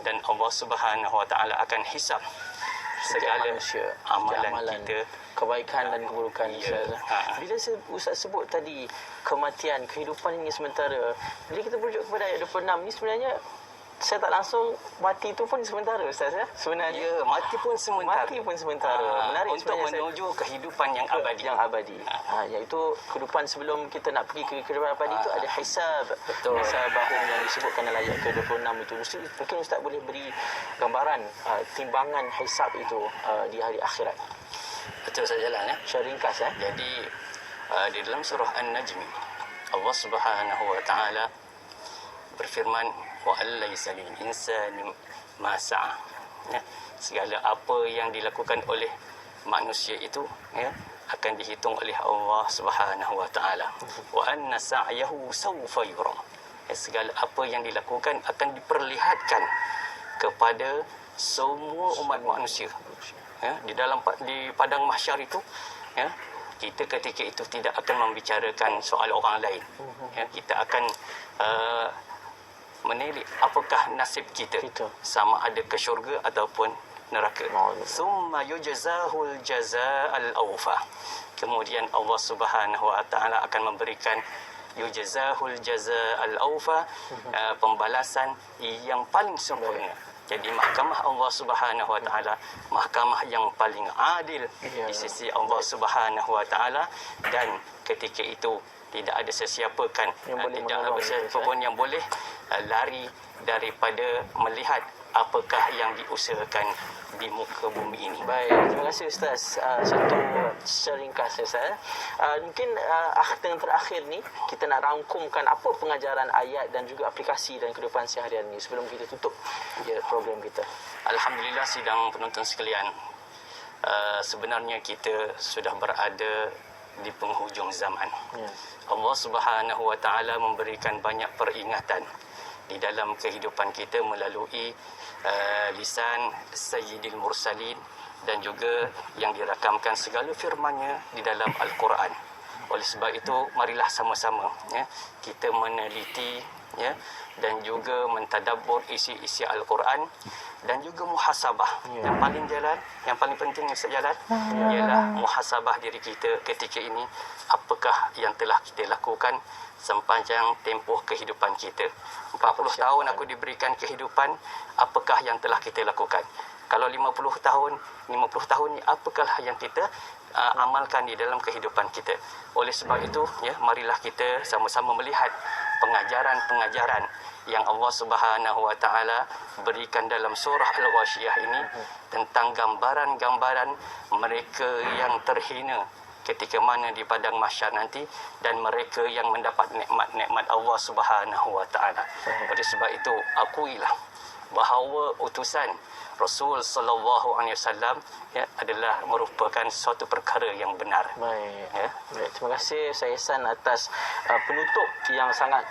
dan Allah Subhanahu Wa Taala akan hisap segala manusia, amalan kita, kebaikan dan keburukan. Ya. Bila Ustaz sebut tadi kematian, kehidupan ini sementara, bila kita merujuk kepada ayat 26 ni, sebenarnya saya tak langsung mati itu pun sementara, Ustaz, ya? Sebenarnya. Ya, mati pun sementara. Mati pun sementara. Menarik untuk menuju kehidupan yang abadi. Yang abadi. Iaitu kehidupan sebelum kita nak pergi ke kehidupan abadi itu ada hisab. Betul. Hisabahum yang disebutkan dalam ayat ke-26 itu. Mungkin Ustaz boleh beri gambaran timbangan hisab itu di hari akhirat. Betul saja lah, ya. Secara ringkas, ya. Jadi di dalam surah An-Najm, Allah Subhanahu Wa Taala berfirman, wa allaysa lil insani ma sa'a. Ya, segala apa yang dilakukan oleh manusia itu, ya, akan dihitung oleh Allah Subhanahu Wa Taala. Wa anna sa'yahu sawfa yura. Ya, segala apa yang dilakukan akan diperlihatkan kepada semua umat manusia. Ya, di padang mahsyar itu, ya, kita ketika itu tidak akan membicarakan soal orang lain. Ya, kita akan menilik apakah nasib kita, sama ada ke syurga ataupun neraka. Summa yujzahul jazaa'al awfa. Kemudian Allah Subhanahu Wa Taala akan memberikan yujzahul jazaa'al awfa, pembalasan yang paling sempurna. Jadi mahkamah Allah Subhanahu Wa Taala mahkamah yang paling adil di sisi Allah Subhanahu Wa Taala, dan ketika itu tidak ada sesiapa kan, tidak ada sesiapa pun yang boleh lari daripada melihat apakah yang diusahakan di muka bumi ini. Baik, terima kasih Ustaz. Satu secara ringkas, Ustaz. Mungkin yang terakhir ni kita nak rangkumkan apa pengajaran ayat dan juga aplikasi dalam kehidupan seharian ni sebelum kita tutup program kita. Alhamdulillah sidang penonton sekalian, sebenarnya kita sudah berada di penghujung zaman. Allah Subhanahu Wa Taala memberikan banyak peringatan di dalam kehidupan kita melalui lisan Sayyidil Mursalin dan juga yang dirakamkan segala firman-Nya di dalam Al-Quran. Oleh sebab itu, marilah sama-sama, ya, kita meneliti, ya, dan juga mentadabbur isi-isi Al-Quran dan juga muhasabah. Yang paling penting Ustaz ialah muhasabah diri kita ketika ini. Apakah yang telah kita lakukan sepanjang tempoh kehidupan kita. 40 tahun aku diberikan kehidupan, apakah yang telah kita lakukan? Kalau 50 tahun ni apakah yang kita amalkan di dalam kehidupan kita? Oleh sebab itu, ya, marilah kita sama-sama melihat pengajaran-pengajaran yang Allah Subhanahu Wa Taala berikan dalam surah Al-Ghasyiyah ini tentang gambaran-gambaran mereka yang terhina ketika mana di padang mahsyar nanti, dan mereka yang mendapat nikmat-nikmat Allah Subhanahu Wa Taala. Oleh sebab itu, akuilah bahawa utusan Rasul sallallahu alaihi wasallam, ya, adalah merupakan suatu perkara yang benar. Baik. Ya. Baik, terima kasih Saya Ihsan atas penutup yang sangat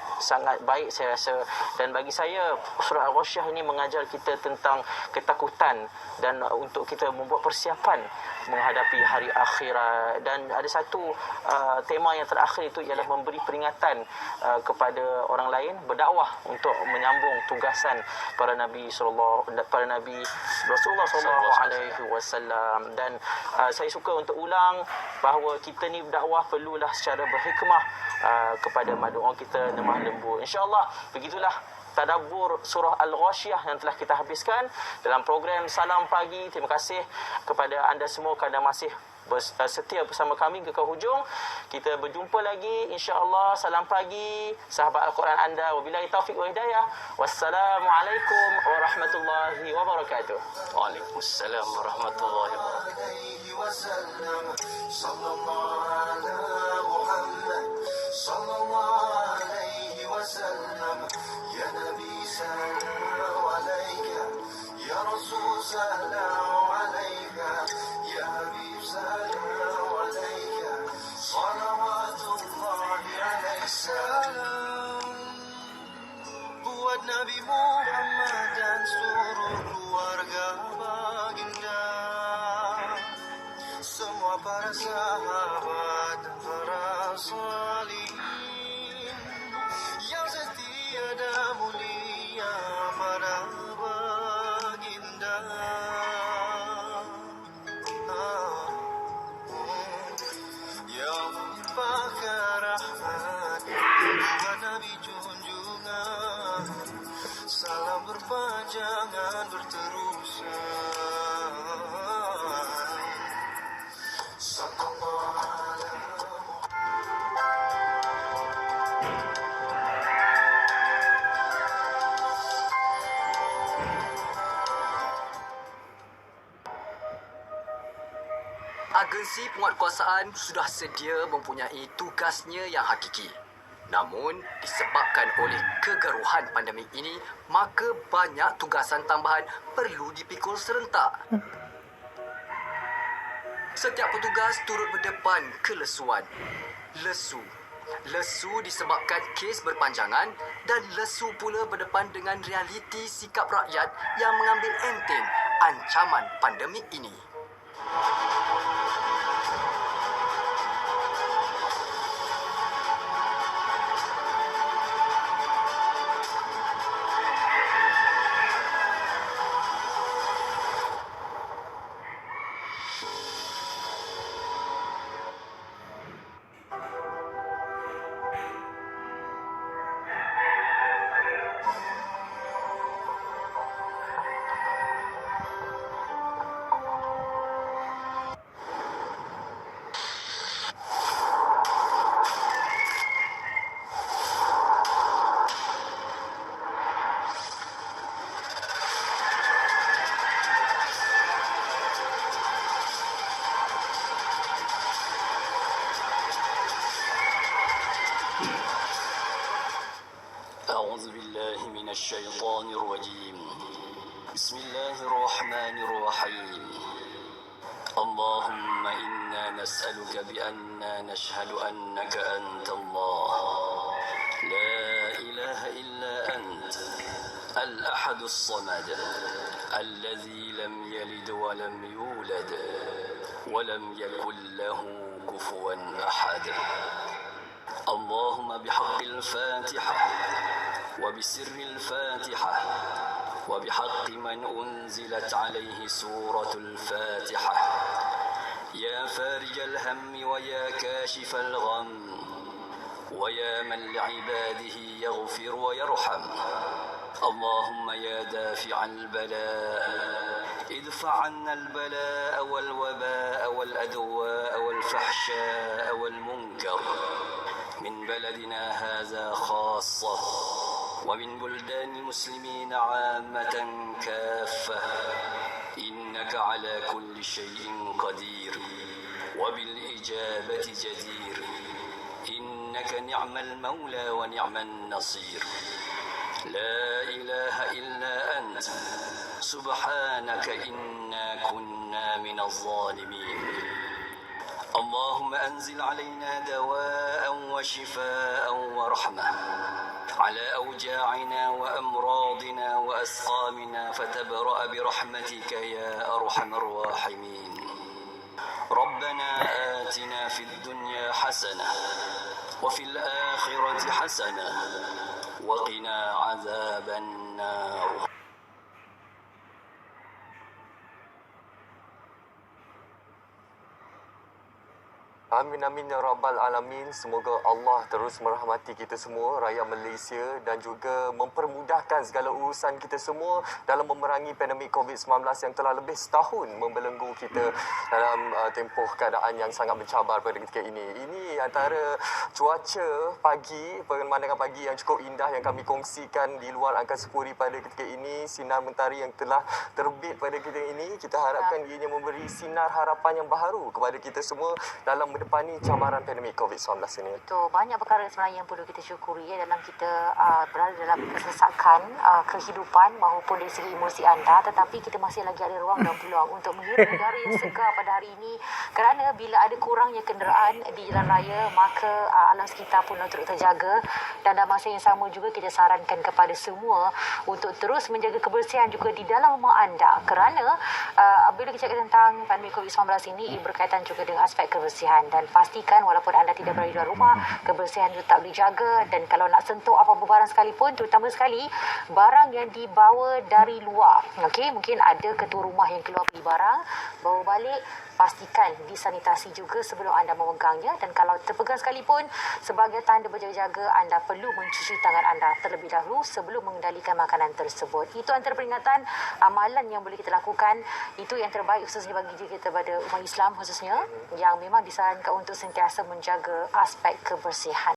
baik saya rasa, dan bagi saya surah Al-Ghasyiyah ini mengajar kita tentang ketakutan dan untuk kita membuat persiapan menghadapi hari akhirat. Dan ada satu tema yang terakhir itu ialah memberi peringatan kepada orang lain, berdakwah untuk menyambung tugasan para nabi Rasulullah sallallahu alaihi wasallam. Dan saya suka untuk ulang bahawa kita ni berdakwah perlulah secara berhikmah kepada madu'un kita lemah lembut. InsyaAllah begitulah tadabbur surah Al-Ghasyiyah yang telah kita habiskan dalam program Salam Pagi. Terima kasih kepada anda semua kerana masih setia bersama kami ke hujung. Kita berjumpa lagi insya-Allah. Salam pagi sahabat Al-Quran anda. Wabillahi taufiq wa hidayah. Wassalamualaikum warahmatullahi wabarakatuh. Waalaikumsalam warahmatullahi wabarakatuh. Sallallahu ala Muhammad sallallahu alaihi wasallam. Ya Nabi salam alaika, ya Rasul salam alaika, ya Habib salam alaika, salawatullahi alaika salam. Buat Nabi Muhammad dan seluruh keluarga baginda, semua para sahabat dalam berpanjangan berterusan. Sallallahu alaihi. Agensi penguatkuasaan sudah sedia mempunyai tugasnya yang hakiki. Namun, disebabkan oleh kegaruhan pandemik ini, maka banyak tugasan tambahan perlu dipikul serentak. Setiap petugas turut berdepan kelesuan. Lesu disebabkan kes berpanjangan dan lesu pula berdepan dengan realiti sikap rakyat yang mengambil enteng ancaman pandemik ini. أعوذ بالله من الشيطان الرجيم بسم الله الرحمن الرحيم اللهم إنا نسألك بأننا نشهد أنك أنت الله لا إله إلا أنت الأحد الصمد الذي لم يلد ولم يولد ولم يكن له كفوا أحد اللهم بحق الفاتحة وبسر الفاتحة وبحق من أنزلت عليه سورة الفاتحة يا فارج الهم ويا كاشف الغم ويا من لعباده يغفر ويرحم اللهم يا دافع البلاء ادفع عنا البلاء والوباء والأدواء والفحشاء والمنكر من بلدنا هذا خاصة ومن بلدان المسلمين عامة كافة إنك على كل شيء قدير وبالإجابة جدير إنك نعم المولى ونعم النصير لا إله إلا أنت سبحانك إنا كنا من الظالمين اللهم أنزل علينا دواء وشفاء ورحمة على أوجاعنا وأمراضنا وأسقامنا فتبرأ برحمتك يا أرحم الراحمين ربنا آتنا في الدنيا حسنة وفي الآخرة حسنة وقنا عذاب النار. Amin amin ya rabbal alamin. Semoga Allah terus merahmati kita semua, rakyat Malaysia, dan juga mempermudahkan segala urusan kita semua dalam memerangi pandemik COVID-19 yang telah lebih setahun membelenggu kita dalam tempoh keadaan yang sangat mencabar pada ketika ini. Ini antara cuaca pagi, pemandangan pagi yang cukup indah yang kami kongsikan di luar angkasa puri pada ketika ini. Sinar mentari yang telah terbit pada ketika ini, kita harapkan ianya memberi sinar harapan yang baharu kepada kita semua dalam menghadapi cabaran pandemik COVID-19 ini. Betul, banyak perkara sebenarnya yang perlu kita syukuri ya, dalam kita berada dalam kesesakan kehidupan maupun dari segi emosi anda, tetapi kita masih lagi ada ruang dan peluang untuk menghirup udara yang segar pada hari ini, kerana bila ada kurangnya kenderaan di jalan raya, maka alam sekitar pun turut terjaga. Dan dalam masa yang sama juga kita sarankan kepada semua untuk terus menjaga kebersihan juga di dalam rumah anda, kerana bila kita cakap tentang pandemik COVID-19 ini, ia berkaitan juga dengan aspek kebersihan. dan pastikan walaupun anda tidak berada di luar rumah, kebersihan tetap dijaga, dan kalau nak sentuh apa-apa barang sekalipun, terutama sekali barang yang dibawa dari luar, okey, mungkin ada ketua rumah yang keluar beli barang, bawa balik, pastikan disanitasi juga sebelum anda memegangnya, dan kalau terpegang sekalipun, sebagai tanda berjaga-jaga, anda perlu mencuci tangan anda terlebih dahulu sebelum mengendalikan makanan tersebut. Itu antara peringatan amalan yang boleh kita lakukan. Itu yang terbaik khususnya bagi diri kita pada umat Islam khususnya, yang memang disarankan untuk sentiasa menjaga aspek kebersihan.